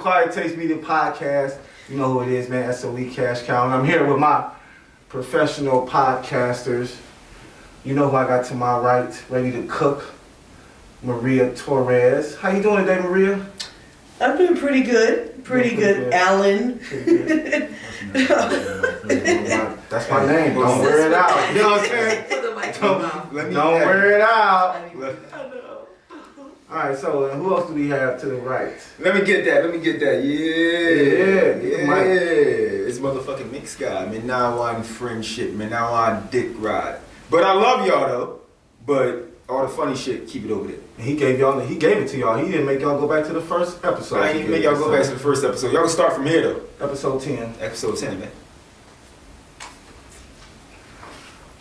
Quiet Taste Media Podcast. You know who it is, man. SOE Cash Cow. And I'm here with my professional podcasters. You know who I got to my right, ready to cook. Maria Torres. How you doing today, Maria? I'm doing pretty good. Pretty good, Alan. Pretty good. That's my name. Don't wear it out. You know what I'm saying? Don't wear it out. Alright, so who else do we have to the right? Let me get that. Yeah. It's motherfucking mix guy. Man, now on friendship. Man, now on dick ride. But I love y'all though. But all the funny shit, keep it over there. He gave it to y'all. He didn't make y'all go back to the first episode. I ain't make y'all go back to the first episode. Y'all can start from here though. Episode 10. Episode 10, man.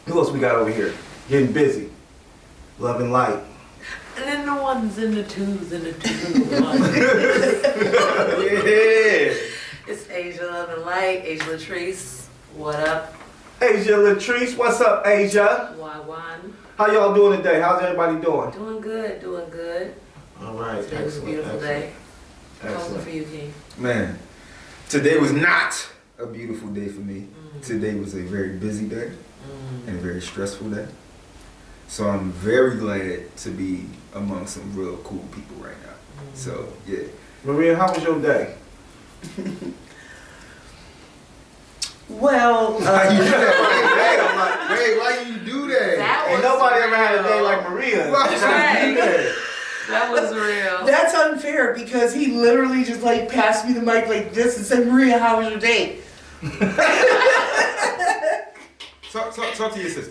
Who else we got over here? Getting busy. Love and light. And then the ones and the twos and the twos and the ones. Yeah. It's Asia Love and Light, Asia Latrice. What up? Asia Latrice, what's up, Asia? Y1. How y'all doing today? How's everybody doing? Doing good, doing good. All right, Today was a beautiful day. How's it Excellent. for you, King? Man, today was not a beautiful day for me. Today was a very busy day and a very stressful day. So I'm very glad to be among some real cool people right now. So, yeah. Maria, how was your day? Well, Why you do that? Wait, why you do that? That Ain't was nobody real. ever had a day like Maria. Right. That was real. that's unfair because he literally just like passed me the mic like this and said, Maria, how was your day? Talk to your sister.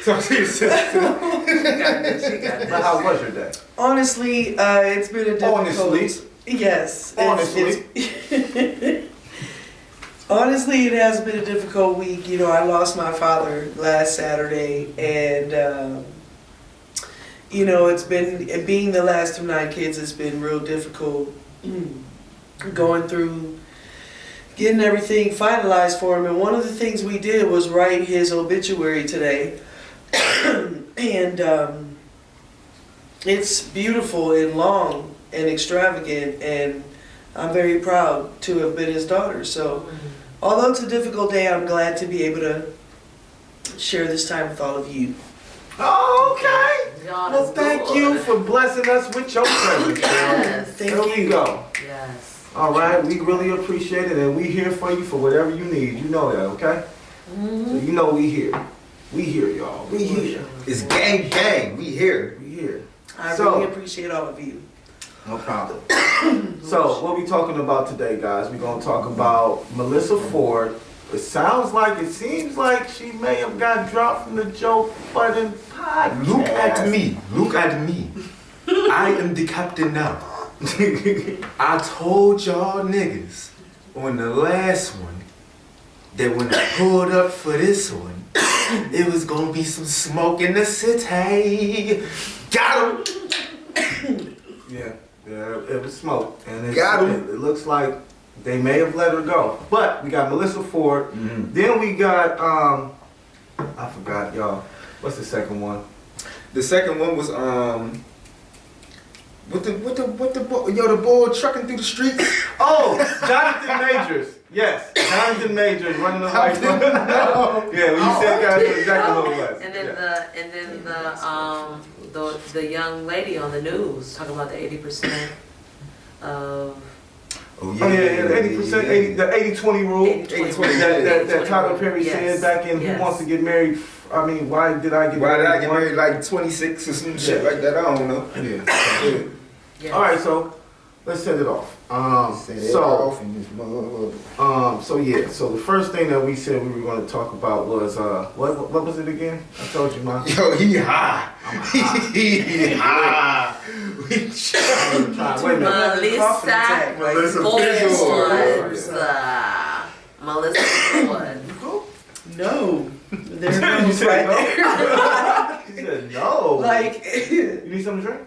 Talk to your sister. She got this. But how was your day? Honestly, it's been a difficult... Honestly? Yes. Honestly? Honestly, it has been a difficult week. You know, I lost my father last Saturday, and you know, it's been, being the last of 9 kids, it's been real difficult going through getting everything finalized for him. And one of the things we did was write his obituary today. And it's beautiful and long and extravagant, and I'm very proud to have been his daughter. So although it's a difficult day, I'm glad to be able to share this time with all of you. Oh, okay. God Well, is thank good. you for blessing us with your presence. Yes. Thank There you. we go. Yes. All right, we really appreciate it, and we here for you for whatever you need. You know that, okay? So you know we here. We here, y'all. We here. It's gang. We here. We here. I So- really appreciate all of you. No problem. So, what we talking about today, guys? We're going to talk about Melyssa Ford. It seems like she may have got dropped from the Joe Budden podcast. Look at me. I am the captain now. I told y'all niggas on the last one that when I pulled up for this one, it was gonna be some smoke in the city. Got him. Yeah, it was smoke. And Got 'em. It looks like they may have let her go. But we got Melyssa Ford. Then we got, I forgot, y'all. What's the second one? The second one was the boy trucking through the streets. Oh, Johnathan Majors. Yes, Johnathan Majors running the light. Yeah, when you said that, that's exactly what it was. And then Yeah. the young lady on the news talking about the 80% of Oh yeah, the 80%, the 80-20 rule. 80-20 That Tyler Perry said back in Who Wants to Get Married. I mean, why did I get married? Like 26 or some shit like that? I don't know. Yeah. Yes. All right, so let's set it off. So the first thing that we said we were going to talk about was what was it again? I told you, man. Yo, he high. He high. Wait a minute. Melyssa Ford. No. There it You goes said right no? there. She said no. Like, You need something to drink?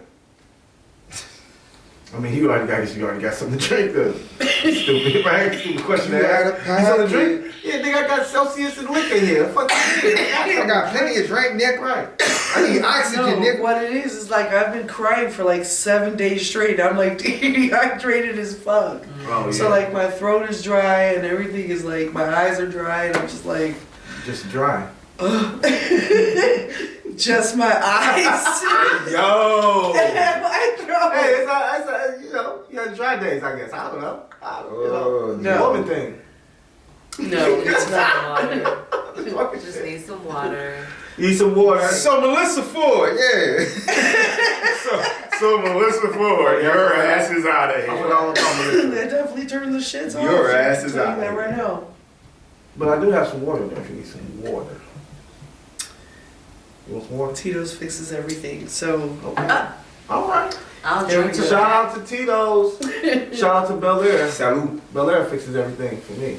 I mean, you already got something to drink, though. Stupid, right? Stupid question to ask. You something to drink? Yeah, nigga, I got Celsius and liquor here. Fuck you. I got plenty of drink, Nick. Right. I need oxygen, No, Nick. what it is like I've been crying for like 7 days straight. I'm like dehydrated as fuck. Oh, yeah. So like my throat is dry and everything is like my eyes are dry and I'm just like Just dry. just my eyes. Yo. My throat. Hey, it's you know, you have dry days, I guess. I don't know. Oh, no. Woman thing. No, it's not water. Fucking Just shit. need some water. Eat some water. So Melyssa Ford, Yeah. so Melyssa Ford, your ass is out of I forgot here. all about Melyssa. That definitely turns the shits off. Your ass is I'm out. telling you that right now. But I do have some water there if you need some water. You want some water? Tito's fixes everything. So Okay. All right. I'll There we drink go. to Shout that. out to Tito's. Shout out to Bel Air. Salute. Bel Air fixes everything for me.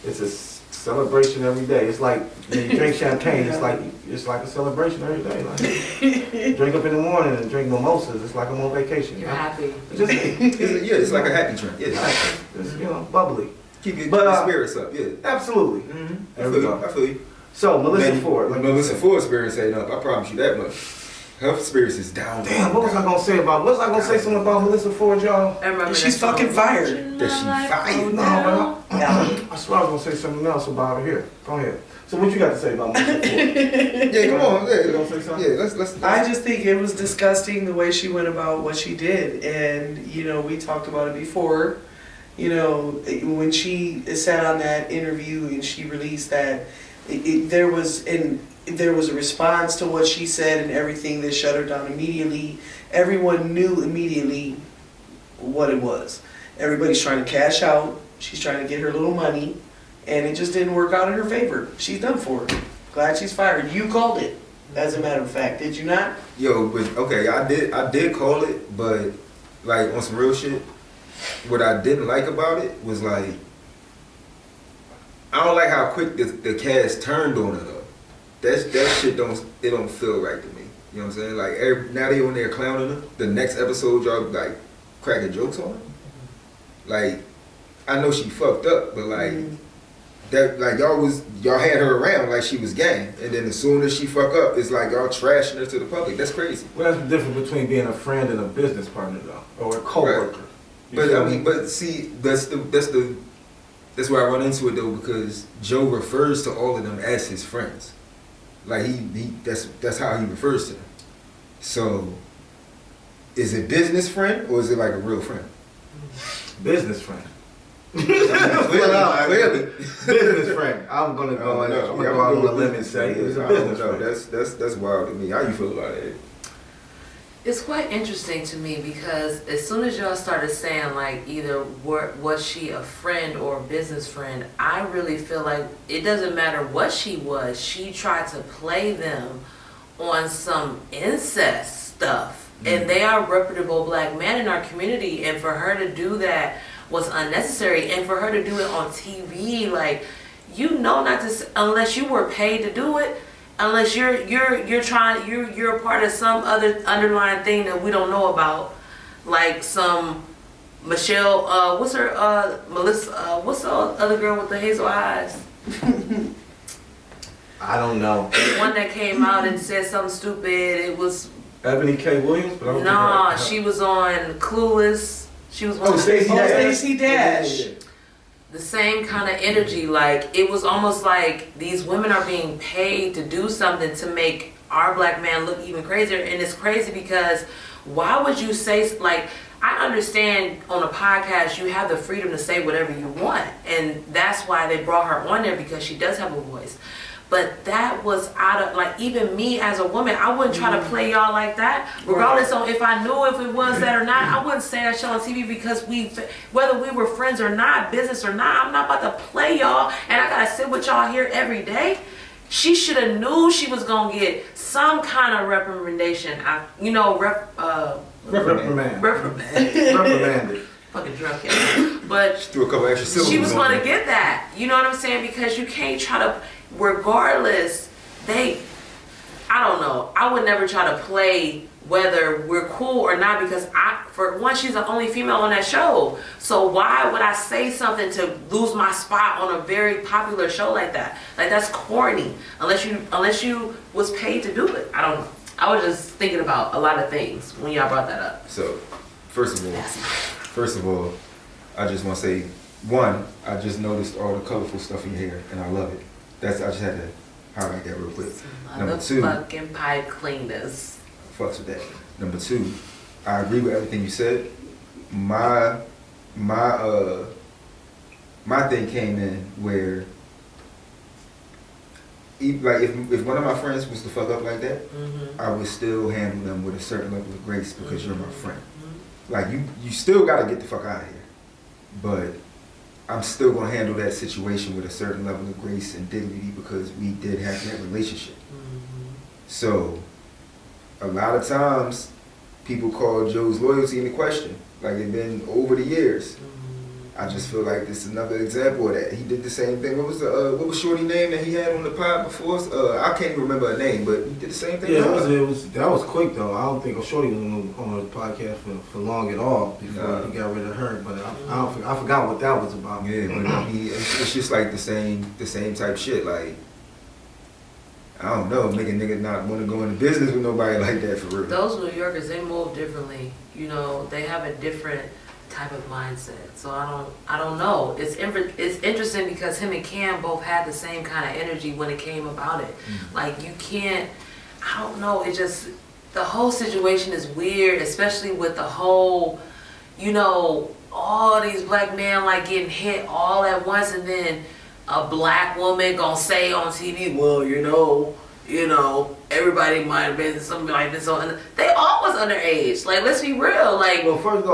It's a celebration every day. It's like when you drink champagne. It's like a celebration every day. Like drink up in the morning and drink mimosas. It's like I'm on vacation. You're happy. It's just It's like a happy drink. Yeah. it's, you know, bubbly. Keep your But, spirits up. Yeah. Absolutely. Mm-hmm. I There we feel you. go. I feel you. So Melyssa Man, Ford. Like Melyssa Ford's spirits ain't up. I promise you that much. Her spirits is down. Damn, what was I gonna say about? Was I gonna say something about Melyssa Ford, y'all? I remember she's that song. fucking fired. That she fired. No, but I swear I was gonna say something else about her here. Go ahead. So what you got to say about Melyssa Ford? Yeah, come on. You gonna Yeah. say something? Yeah, let's I just think it was disgusting the way she went about what she did. And, you know, we talked about it before. You know, when she sat on that interview and she released that, there was a response to what she said and everything that shut her down immediately. Everyone knew immediately what it was. Everybody's trying to cash out. She's trying to get her little money. And it just didn't work out in her favor. She's done for it. Glad she's fired. You called it, as a matter of fact. Did you not? Yo, but okay, I did call it, but like on some real shit, what I didn't like about it was like I don't like how quick the cast turned on her though. That shit don't feel right to me. You know what I'm saying? Like now they on there clowning her. The next episode y'all like cracking jokes on her. Like I know she fucked up, but like that like y'all had her around like she was gang, and then as soon as she fuck up, it's like y'all trashing her to the public. That's crazy. Well, that's the difference between being a friend and a business partner, though, or a coworker. You But feel I me? mean, but see, that's where I run into it though, because Joe refers to all of them as his friends. Like that's how he refers to them. So, is it business friend or is it like a real friend? business friend. Clearly. Business friend. I'm gonna go out on a limb and say it was a business friend. That's wild to me. How you feel about it? It's quite interesting to me because as soon as y'all started saying like either was she a friend or a business friend, I really feel like it doesn't matter what she was. She tried to play them on some incest stuff. And they are reputable black men in our community, and for her to do that was unnecessary. And for her to do it on TV, like, you know, not to, unless you were paid to do it, unless you're a part of some other underlying thing that we don't know about, like some Michelle, what's her Melyssa, what's the other girl with the hazel eyes? I don't know. The one that came out and said something stupid. It was Ebony K. Williams, but I don't nah, think she was on Clueless. She was one Oh, of Stacey Dash. Stacey Dash. the same kind of energy. Like, it was almost like these women are being paid to do something to make our black man look even crazier. And it's crazy because why would you say, like, I understand on a podcast you have the freedom to say whatever you want, and that's why they brought her on there, because she does have a voice. But that was out of, like, even me as a woman, I wouldn't try to play y'all like that, regardless of if I knew if it was that or not. I wouldn't say that shit on TV because whether we were friends or not, business or not, I'm not about to play y'all, and I gotta sit with y'all here every day. She should have knew she was gonna get some kind of reprimandation. Reprimand. Reprimanded. Fucking drunk, yeah. But Threw a couple extra syllables. she was on gonna there. get that. You know what I'm saying? Because you can't try to, regardless, I don't know. I would never try to play whether we're cool or not because for one, she's the only female on that show. So why would I say something to lose my spot on a very popular show like that? Like that's corny. Unless you was paid to do it. I don't know. I was just thinking about a lot of things when y'all brought that up. So, first of all, I just want to say, one, I just noticed all the colorful stuff in your hair, and I love it. I just had to highlight that real quick. Number two, fucking pipe cleaners. Fucks with that. Number two, I agree with everything you said. My thing came in where, like if one of my friends was to fuck up like that, I would still handle them with a certain level of grace because you're my friend. Like you still gotta get the fuck out of here, but I'm still gonna handle that situation with a certain level of grace and dignity because we did have that relationship. So a lot of times people call Joe's loyalty into question, like it's been over the years. I just feel like this is another example of that. He did the same thing. What was Shorty name that he had on the pod before? I can't even remember her name, but he did the same thing. Yeah, that was quick though. I don't think Shorty was on the podcast for long at all before he got rid of her. But I forgot what that was about. Yeah, but it's just like the same type shit. Like I don't know, make a nigga not want to go into business with nobody like that for real. Those New Yorkers, they move differently. You know, they have a different type of mindset. So I don't know. It's interesting because him and Cam both had the same kind of energy when it came about it. Like you can't, I don't know, it just, the whole situation is weird, especially with the whole, you know, all these black men like getting hit all at once and then a black woman gonna say on TV, well, you know, everybody might have been something like this. They all was underage. Like, let's be real. Like, well, first of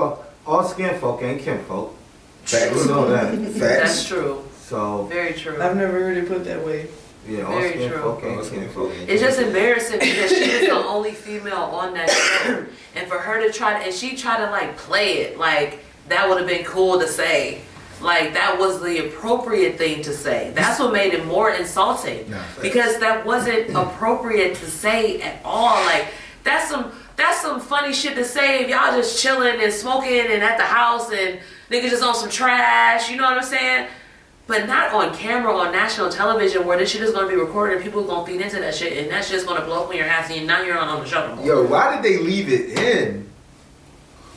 all skin folk ain't kin folk. Facts. You know that. Facts. That's true. So very true. I've never heard it put that way. Yeah, all Very skin true. folk ain't kin folk. It's just embarrassing because she was the only female on that show, and for her to she tried to like play it like that would have been cool to say. Like that was the appropriate thing to say. That's what made it more insulting. Because that wasn't appropriate to say at all. Like that's some funny shit to say if y'all just chilling and smoking and at the house and niggas just on some trash, you know what I'm saying? But not on camera on national television where this shit is gonna be recorded and people are gonna feed into that shit and that shit's gonna blow up in your ass and now you're on the show no more. Yo, why did they leave it in?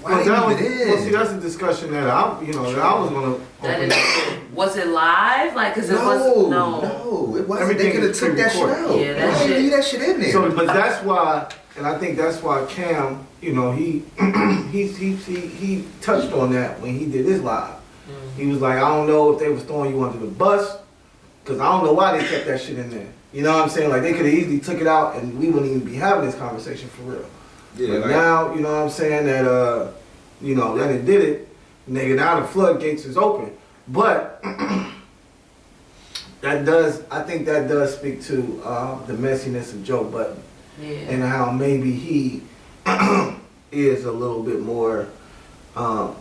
Well, see, that's a discussion that I was gonna open up. Was it live? Like, cause it was no, it wasn't. Everything They could have is took that shit pre-recorded. out. Yeah, that Why shit- leave that shit in there? So, but that's why, and I think that's why Cam, you know, he touched on that when he did his live. He was like, I don't know if they was throwing you under the bus, because I don't know why they kept that shit in there. You know what I'm saying? Like, they could have easily took it out and we wouldn't even be having this conversation for real. Yeah, But now, you know what I'm saying, that, you know, that it did it, nigga, now the floodgates is open. But I think that does speak to the messiness of Joe Budden. yeah. And how maybe he is a little bit more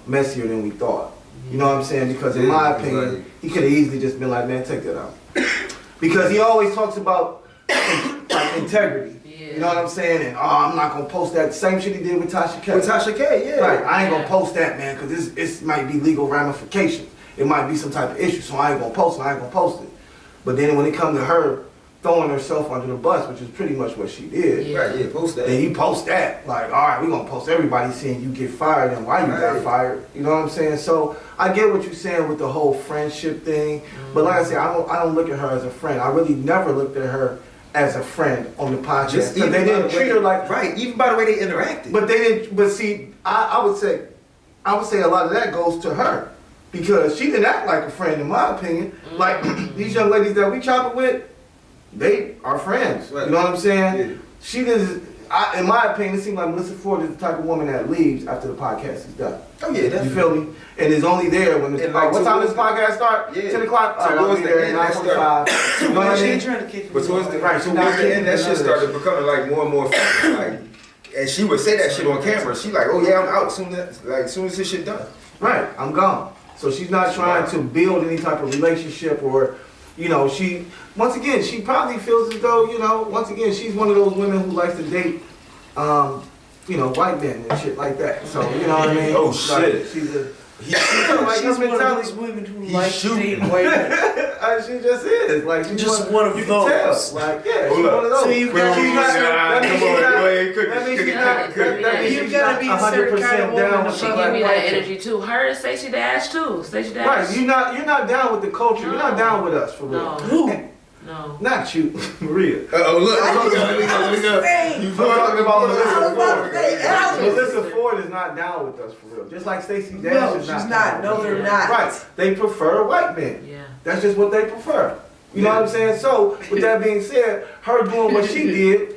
messier than we thought. You know what I'm saying? Because in my opinion, he could have easily just been like, man, take that out. Because he always talks about like integrity. Yeah. You know what I'm saying? And I'm not gonna post that. Same shit he did with Tasha K. with Tasha K, yeah. Right, I ain't Yeah. gonna post that, man, because this might be legal ramifications. It might be some type of issue, so I ain't gonna post it. But then when it comes to her throwing herself under the bus, which is pretty much what she did, Yeah. Right, yeah, post that. then you post that, like, all right, we're gonna post everybody seeing you get fired and why you got Right. fired. You know what I'm saying? So I get what you're saying with the whole friendship thing, but like I said, I don't look at her as a friend. I really never looked at her as a friend on the podcast. Just Because they didn't treat her like right, even by the way they interacted. But they didn't. But see, I would say a lot of that goes to her because she didn't act like a friend, in my opinion. Like these young ladies that we chopping with, they are friends. Right. You know what I'm saying? Yeah. She does. In my opinion, it seems like Melyssa Ford is the type of woman that leaves after the podcast is done. Oh yeah, You definitely. feel me? And is only there when And like, what time does towards the podcast start? Yeah. 10 o'clock. All right, I'll Towards be the there at end, that 9:45. You know what I She mean? ain't trying to kick But me towards off. the, Right, so towards the end, that now shit started becoming like more and more fun. Like, and she would say that shit on camera. She like, oh yeah, I'm out soon as this shit done. Right, I'm gone. So she's not trying to build any type of relationship or you know, once again, she probably feels as though, you know, once again, she's one of those women who likes to date, you know, white men and shit like that. So, you know what I mean? Oh, Like, shit. she's a, Like she's one of those women who likes to date white men. she just is. Like, she's Just one of you those. can tell. Like, yeah, she's Hold up. one of those. So you've got She's not- that means she's not- that means she's not- that means You she's gotta not be a certain kind of 100% woman down to with She fuck the give me black that culture. energy too. Her and Stacey Dash too. Stacey Dash. Right, you're not down with the culture. You're not No. down with us for real. No. Who? No. Not you, Maria. Oh, look. Hey, You I'm talking about Melissa I was about to say, Ford. Alex. Melissa Ford is not down with us for real. Just like Stacey Dash No, is she's not. not. down No, with they're us. not. Right. They prefer white men. Yeah. That's just what they prefer. You know what I'm saying? So, with that being said, her doing what she did,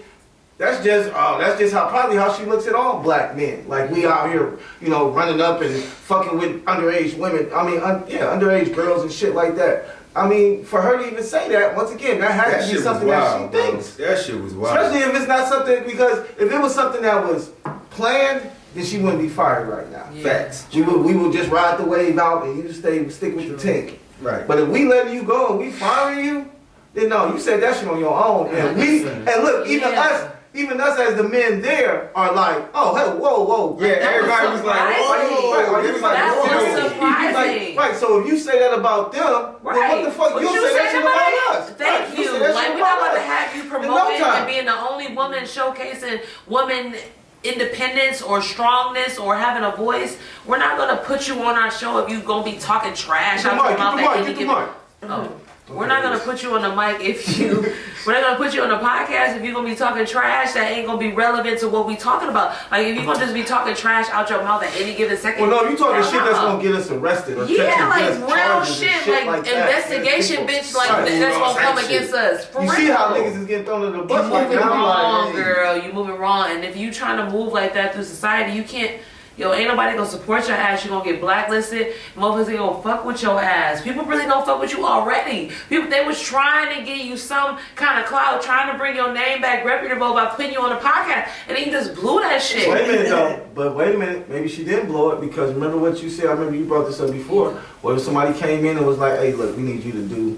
that's just how she looks at all black men. Like, we out here, you know, running up and fucking with underage women. I mean, underage girls and shit like that. I mean, for her to even say that, once again, that has That to be shit was something wild, that she bro. thinks. That shit was wild. Especially if it's not something, because if it was something that was planned, then she wouldn't be fired right now. Yeah. Facts. We would just ride the wave out and you stick with the tank. Right. But if we letting you go and we firing you, then no, you said that shit on your own. And look, even us as the men there are like, oh, hey, whoa. Yeah, everybody was like, whoa. It was like, That was whoa. surprising. Right, so if you say that about them, then what the fuck? But You say that shit about us. Thank Right, you. say that Like, shit we're not about about to us. have you no promoting time. and being the only woman showcasing woman independence or strongness or having a voice. We're not gonna put you on our show if you gonna be talking trash out your mouth at any given. Oh. We're not gonna put you on the mic if you. We're not gonna put you on the podcast if you're gonna be talking trash that ain't gonna be relevant to what we talking about. Like, if you're gonna just be talking trash out your mouth at any given second. Well, no, if you talking hell shit that's no. gonna get us arrested or Yeah, like catch us real charges and shit, like that. investigation, People- bitch, like Right. that's gonna come Shit. against us. For You real. see how niggas is getting thrown under the bus You like moving that? I'm wrong, like, hey. girl. You moving wrong, and if you trying to move like that through society, you can't. Yo, ain't nobody gonna support your ass. You gonna get blacklisted. Motherfuckers ain't gonna fuck with your ass. People really don't fuck with you already. People, they was trying to give you some kind of clout, trying to bring your name back reputable by putting you on a podcast, and then you just blew that shit. Wait a minute though, but wait a minute, maybe she didn't blow it because remember what you said, I remember you brought this up before, where if somebody came in and was like, hey look, we need you to do,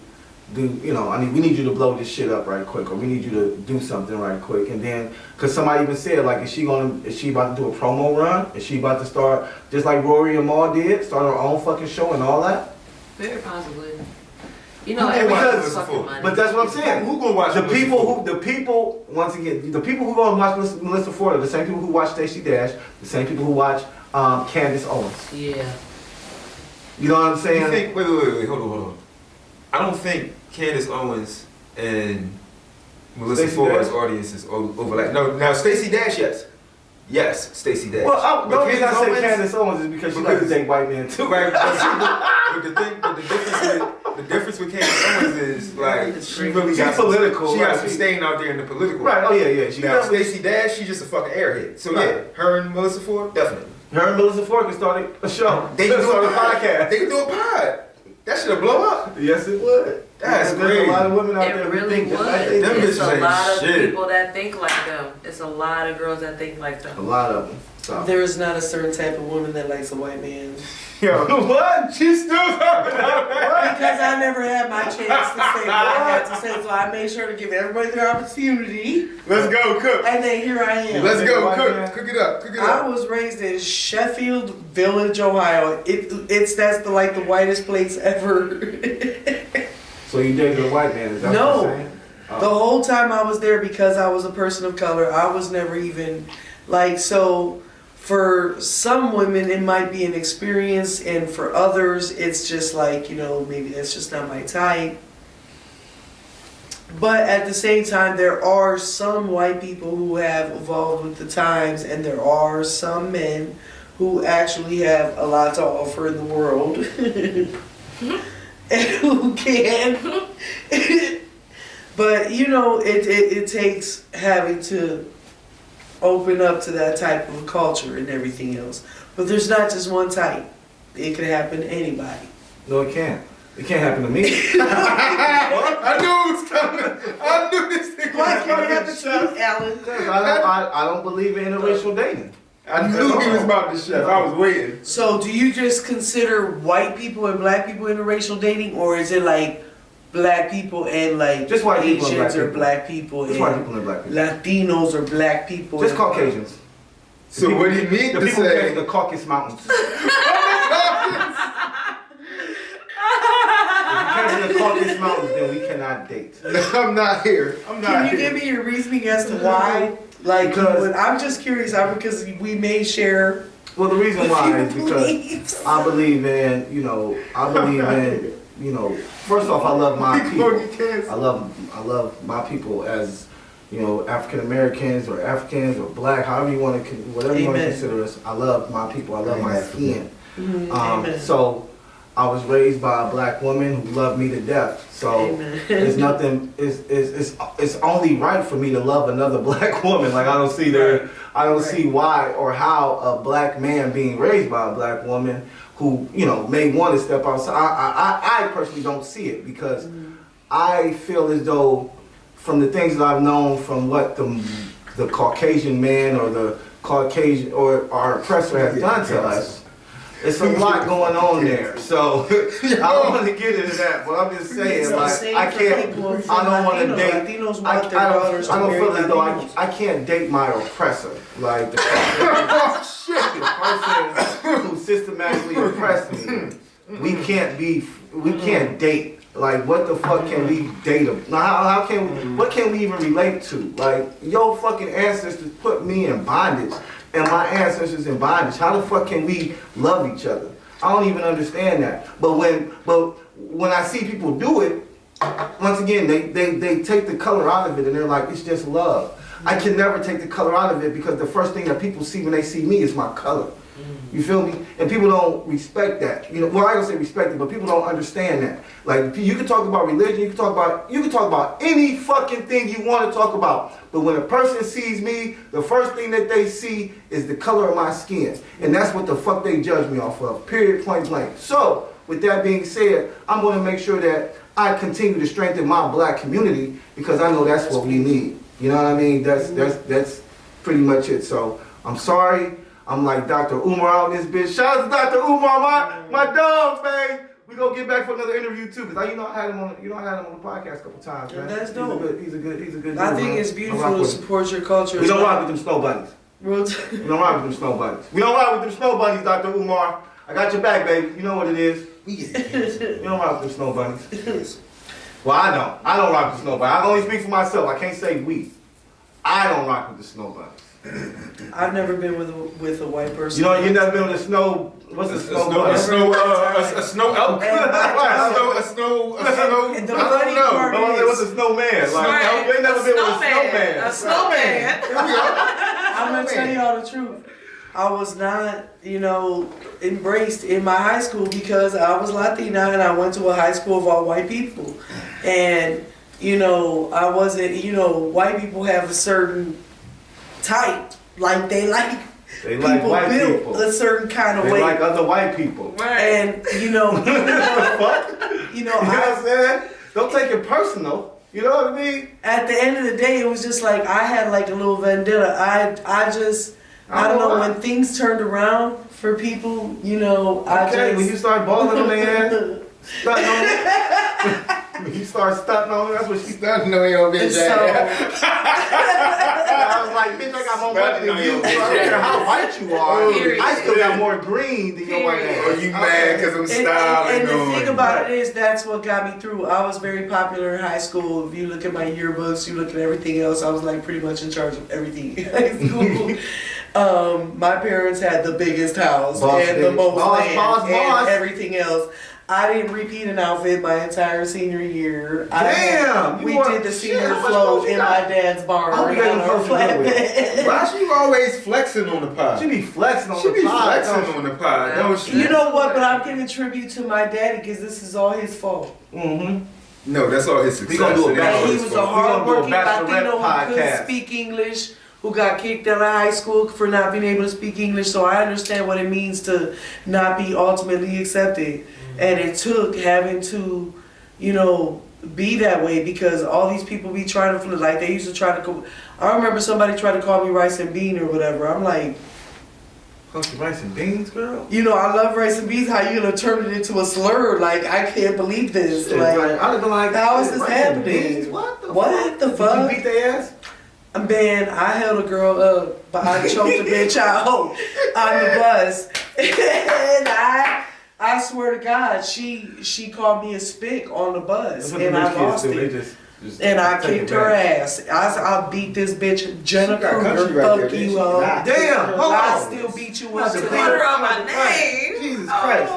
you know, we need you to blow this shit up right quick, or we need you to do something right quick, and then, cause somebody even said like, is she about to do a promo run? Is she about to start, just like Rory and Maul did, start her own fucking show and all that? Very possibly. You know, Who everyone's because- fucking money. But that's what I'm saying. Who gonna watch The Melissa people Ford? once again, the people who gonna watch Melissa Ford are the same people who watch Stacey Dash, the same people who watch Candace Owens. Yeah. You know what I'm You saying? think, wait, hold on. I don't think Candace Owens and Melissa Stacey Ford's Dash? audiences overlap. No, now Stacey Dash, yes. Yes, Stacey Dash. Well, the But only reason I say Owens- Candace Owens is because she likes to because- date white men too. Right, but the difference with Candace Owens is like she really got She's political, She got right? some staying out there in the political. Right, oh yeah. She Now definitely- Stacey Dash, she's just a fucking airhead. So Right. yeah, her and Melissa Ford, definitely. Her and Melissa Ford can start a show. They can do start a a podcast. They can do a pod. That should blow up. Yes, it would. That's There's crazy. a lot of women out there It who really think just like would. they Them think. It's a bitches ain't lot of shit. people that think like them. It's a lot of girls that think like A them. lot of them. So. There is not a certain type of woman that likes a white man. Yo, What? She's still talking about that. Because I never had my chance to say what I had to say, so I made sure to give everybody their opportunity. let's go cook. And then here I am. Let's go White cook. man. Cook it up. Cook it I up. was raised in Sheffield Village, Ohio. That's the whitest place ever. So you dated a white man? Is that No. what you're saying? The whole time I was there, because I was a person of color, I was never even like, so for some women it might be an experience, and for others it's just like, you know, maybe that's just not my type. But at the same time, there are some white people who have evolved with the times, and there are some men who actually have a lot to offer in the world. And who can. But you know, it takes having to open up to that type of culture and everything else. But there's not just one type. It could happen to anybody. No, it can't. It can't happen to me. I knew it was coming. I knew this thing Why was can't it happen coming. to you, Alan? I don't believe in interracial dating. I knew he was about to chef. I was waiting. So do you just consider white people and black people interracial dating, or is it like black people and like Just white people and Asians black or people. black people Just and white people and black people. Latinos or black people. Just and- Caucasians. So what do you mean The to people who came say? from the Caucasus Mountains. If you came from the Caucasus Mountains, then we cannot date. I'm not here. I'm not Can you here. give me your reasoning as to why? Like, Because- I'm just curious. Because we may share. Well, the reason why is because beliefs. I believe in, first off, I love my people. I love my people as, African Americans or Africans or black, however you want to, whatever you want to Amen. consider us. I love my people. I love my skin. Amen. So I was raised by a black woman who loved me to death. So Amen. it's nothing. It's only right for me to love another black woman. Like I don't see see why or how a black man being raised by a black woman who may want to step outside. I personally don't see it because I feel as though from the things that I've known from what the Caucasian man or the Caucasian or our oppressor has done to us. It's a lot going on there, so I don't want to get into that. But I'm just saying, It's the same I for can't. people from I don't want to Latino. date. Latinos I want their daughters to don't marry feel as though Latinos. I can't date my oppressor, like the person who systematically oppressed me. We can't date. Like, what the fuck can we date them? Now, how can what can we even relate to? Like, your fucking ancestors put me in bondage, and my ancestors in bondage. How the fuck can we love each other? I don't even understand that. But when I see people do it, once again, they take the color out of it, and they're like, it's just love. I can never take the color out of it because the first thing that people see when they see me is my color. You feel me? And people don't respect that. Well, I don't say respect it, but people don't understand that. Like, you can talk about religion, you can talk about any fucking thing you want to talk about. But when a person sees me, the first thing that they see is the color of my skin. And that's what the fuck they judge me off of. Period, point blank. So, with that being said, I'm going to make sure that I continue to strengthen my black community because I know that's what we need. You know what I mean? That's pretty much it. So, I'm sorry. I'm like Dr. Umar out in this bitch. Shout out to Dr. Umar, my dog, man. We gonna get back for another interview too, cause I had him on the podcast a couple times, man. That's dope. He's a good dude, I think man. it's beautiful to support your culture. We don't rock with them snow bunnies. Real We don't rock with them snow bunnies. We don't rock with them snow bunnies, Dr. Umar. I got your back, baby. You know what it is. We get canceled. You don't rock with them snow bunnies. Well, I don't. I don't rock with snow bunnies. I can only speak for myself. I can't say we. I don't rock with the snow bunnies. I've never been with a white person. You never been with a snow. What's a snow bunny? A snow elk. And A snow. And the I funny don't part know. What's a snowman? Like, Right. they never been with a snowman. A snowman. I'm gonna tell y'all the truth. I was not, embraced in my high school because I was Latina and I went to a high school of all white people. And, I wasn't, white people have a certain type. Like they like people white built people. a certain kind of They way. like other white people. And, What the fuck? You know what I'm saying? Don't take it personal. You know what I mean? at the end of the day, it was just like I had like a little vendetta. I don't know, when things turned around for people, Okay, when you start balling on their ass, stunting on them. When you start stunting on them, that's what she Don't know your bitch so, I was like, bitch, I got more money than you. So I don't care how white you are. Period. I still got more green than your white ass. Are you mad because I'm styling and the on? thing about it is that's what got me through. I was very popular in high school. If you look at my yearbooks, you look at everything else, I was like pretty much in charge of everything in high school. My parents had the biggest house Boss and the lady. most Boss, land boss, and boss. everything else. I didn't repeat an outfit my entire senior year. Damn, We you did want- the shit, senior how much float clothes you in got? my dad's barn I hope you got on them our clothes to go with. flatbed. Why she always flexing on the pod? She be flexing on She the be pod. flexing on the pod, don't she? You know what? But I'm giving tribute to my daddy because this is all his fault. Mm-hmm. No, that's all his success. We gonna do a It ain't battle. all And he his was a fault. hardworking Bachelorette Latino who podcast. couldn't speak English, who got kicked out of high school for not being able to speak English. So I understand what it means to not be ultimately accepted. And it took having to, be that way because all these people be trying to, like they used to try to, I remember somebody tried to call me rice and bean or whatever. I'm like, Funky rice and beans, girl. You know, I love rice and beans. How you gonna turn it into a slur? Like, I can't believe this. Shit, Like, I'd have been like, how is this rice and happening? beans? What the What the fuck? You beat their ass? Man, I held a girl up, but I choked a bitch out on the bus, and I swear to God, she called me a spick on the bus, and I lost it. And I kicked her ass. I beat this bitch, Jenna Kruger. Fuck you up. Damn, hold I on. still beat you Not up. to today. put her on my name. Jesus Christ.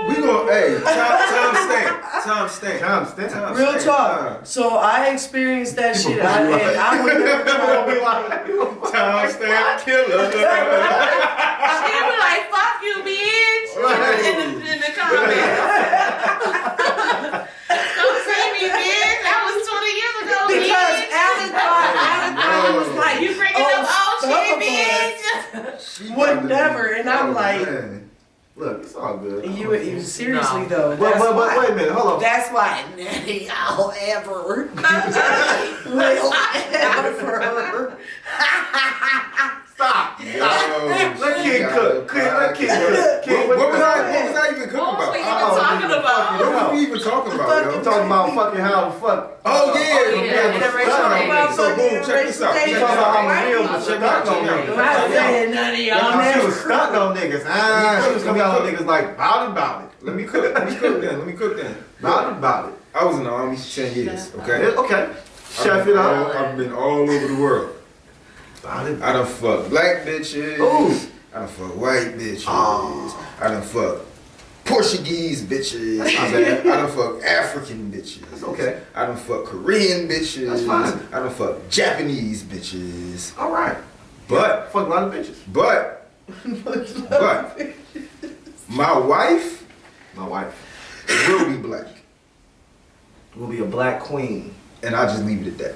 We gonna, hey, time stamp. Real talk. So I experienced that shit, and I would never try to be like, Time stamp killer. She was like, "Fuck you, bitch," in the comments. Don't say me, bitch. That was 20 years ago, because bitch. Alan was like, You bringing up old shit, bitch. would never, and I'm like, Man. Look, it's all good. you seriously No. though. But That's why. wait a minute, hold on. That's why none of y'all ever will ever. Stop. Yo, Let King cook. Let King cook. King, What was I even cooking What about? was we even talking about? What was we even talking about, yo? I'm talking about fucking how the fuck. Oh, yeah. yeah, interracial dating. So, boom, check this out. You Check talking this about out. how real was Check it out, stuck on check it niggas. out. I said none of y'all She never. was stuck on niggas. She was coming out on niggas like, bout it. Let me cook then. Bout it. I was in the army for 10 years, okay? Okay. Chef it out. I've been all over the world. Bout it. I done fuck black bitches. Ooh. I done fuck white bitches. Oh. I done fuck Portuguese bitches. Not bad. I done fuck African bitches. That's okay. I done fuck Korean bitches. That's fine. I done fuck Japanese bitches. All right. But, Fuck a lot of bitches. but, my wife My wife will be black. will be a black queen. And I'll just leave it at that.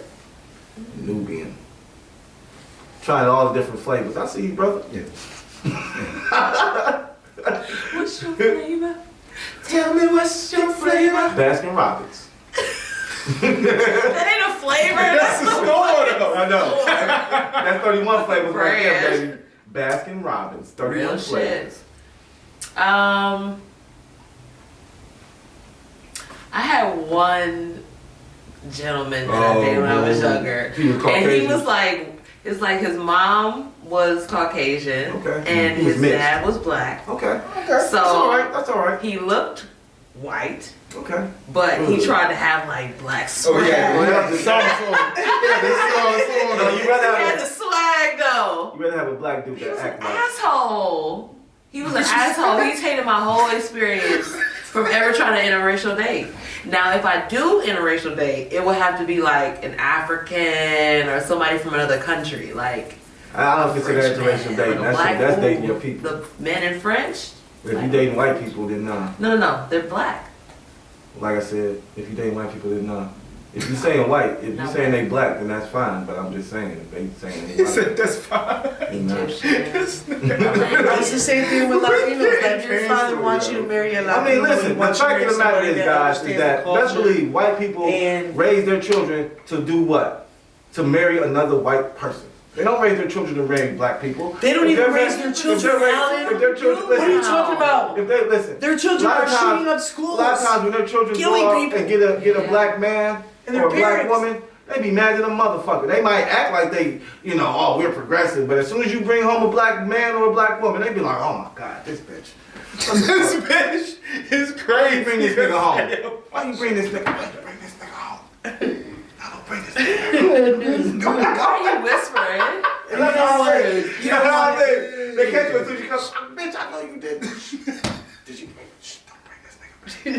Nubian. Trying all the different flavors. I see you, brother. Yeah. What's your flavor? Tell me what's your flavor? Baskin Robbins. That ain't a flavor. That's the store though. I know. That's 31 flavors right there, Brand. baby. Baskin Robbins. 31 Real flavors. shit. I had one gentleman that I dated when I was younger, He was and he Caucasian. was like, it's like his mom was Caucasian, Okay. and He was his mixed. dad was black. Okay. So That's all right. That's all right. he looked white, Okay. but he Ugh. tried to have like black Oh swag. yeah, Well, yeah. The song. Yeah, the song. No, you rather He had have the swag though. you rather have a black dude He that was an act like. asshole. He was an asshole. He's hated my whole experience from ever trying to interracial date. Now, if I do interracial date, it would have to be like an African or somebody from another country, like I don't consider that French interracial man, dating. like a black That's woman. dating your people. The men in French. If you dating white people, then nah. No, they're black. Like I said, if you dating white people, then nah. If you saying white, if you No. saying they black, then that's fine. But I'm just saying, if they saying they He white, said that's fine. then nah. It's the same thing with Latinos. Like your father wants you to marry a Latino. I mean, listen, he the wants you to fact of the marry matter is, somebody guys, is understands that the let's culture. believe white people And- raise their children to do what? To marry another white person. They don't raise their children to marry black people. They don't If even they're raise ra- their if children, they're ra- Alan. If their children, What are you listen, talking about? if they listen, Their children a lot are of times- shooting up a schools. lot of times when their children Killing go out people. and get a black man And their or a black parents. woman, they be mad at a motherfucker. They might act like they, oh, we're progressive, but as soon as you bring home a black man or a black woman, they be like, oh my God, this bitch. This bitch is Why crazy. you bring this nigga home? Why you bring this nigga? Why you bring this nigga home? I don't bring this nigga home. Why are you whispering? You know what I mean? They catch you as soon as you come, bitch, I know you did. Did you bring? Shh, don't bring this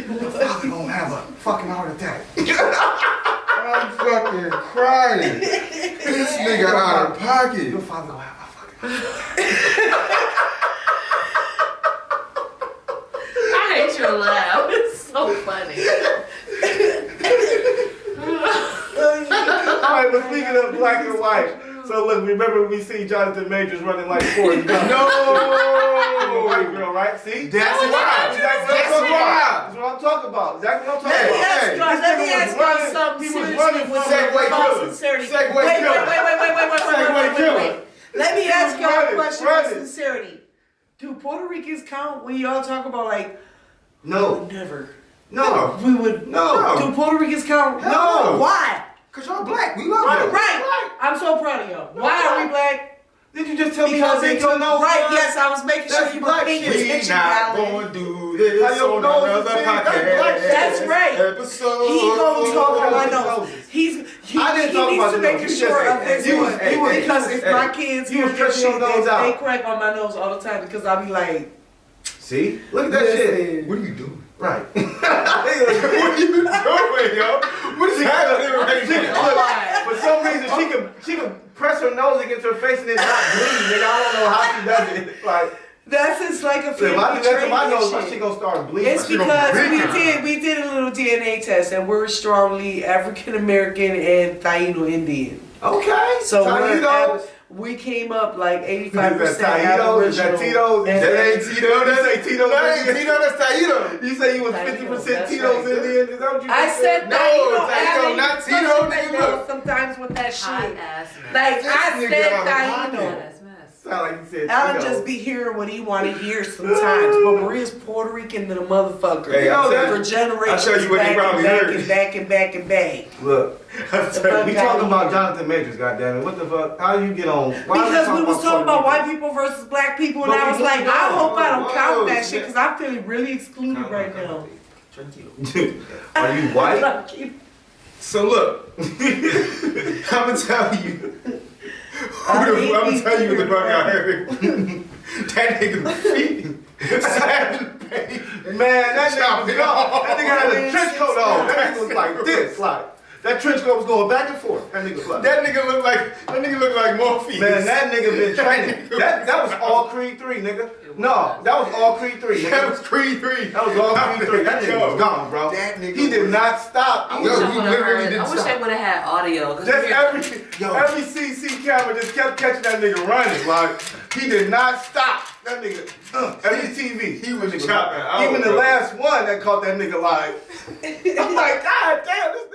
nigga. Your father gonna have a fucking heart attack. I'm fucking crying. This nigga out of pocket. Your father gonna have a fucking heart attack. I hate your laugh. It's so funny. All right, but speaking of black and white, so look, remember we see Johnathan Majors running like Forrest Gump. No. White girl, right? See? That's why. That's what I'm talking about. Exactly what I'm talking Let me about. ask y'all, let me This nigga ask was y'all running- something he was seriously running with from Segway all killer. sincerity. Segway Wait, killer. wait. Let me ask y'all a Running, question running. with sincerity. Puerto Ricans count when y'all talk about like? No. Never. No. We would. No. Do Puerto Ricans count? No. Why? Cause y'all black. We love Right, y'all. Right. I'm so proud of y'all. Why are we black? Did you just tell me how big your nose Right, was? yes, I was making sure That's you were black paying shit. We attention, not Alan. gonna do this How your on nose is another big, that's black podcast. shit. That's right. Episode. He gonna talk on my His nose. noses. He I didn't talk needs about to the make nose. You sure just- of this you one. was- hey, Because hey, if hey, my kids you hear was this stretching your shit, nose out. they crack on my nose all the time because I be like, See? Look at that shit. What are you doing? Right. What are you doing, yo? What is happening right now? For some reason, she could press her nose against her face and it not bleed, nigga. I don't know how she does it. Like, that's just like a if family I do that to trait my and nose, shit. my shit gonna start bleeding. It's My shit gonna because bleed. we did a little DNA test and we're strongly African American and Taino Indian. Okay. So Taínos. we came up like 85% Is that Taínos? Is that Aboriginal. Tito's? And- That ain't Tito. You say Tito's That ain't Indian? Tito. That's Taito. You say you was Taínos, 50% that's Tito's right. Indian? Is that what you I just said No, Taino, Taino, Alan, not you Tito, fucking nigga. know sometimes with that Hot shit. ass mess. Like This I nigga said out of Taino. pocket. Ass mess. Sound like you said Alan Tito's. just be hearing what he want to hear sometimes, but Maria's Puerto Rican than a motherfucker. Hey, I'll tell for you- generations. I'll tell you what he back probably and back heard. and back and back and back. Look, I'm telling we you. talking about Johnathan Majors, goddammit. What the fuck? How you get on? Why Because we was talking about Puerto white people versus black people, and But I we was like, moved I on. hope I don't Whoa, count that whoa, shit because I'm feeling really excluded right now. Rican? Are you white? So look, I'm gonna tell you. I'm gonna tell you what the fuck I heard. That nigga feet. Man, that nigga was gone. That nigga had a trench coat on. That nigga was like this, like that trench coat was going back and forth. That nigga was like. That nigga look like Morpheus. Man, that nigga been training. That was all Creed 3, nigga. No, that was all Creed 3, nigga. That was Creed 3. That was all Creed 3. That nigga was gone, bro. That nigga He did not stop. I Yo, wish I he would've literally heard- didn't I wish stop. I would have had audio. 'Cause That's you're- every CC camera just kept catching that nigga running. Like, he did not stop. That nigga, every TV. He was chopping out, Even the bro. last one that caught that nigga like, I'm like, God damn, this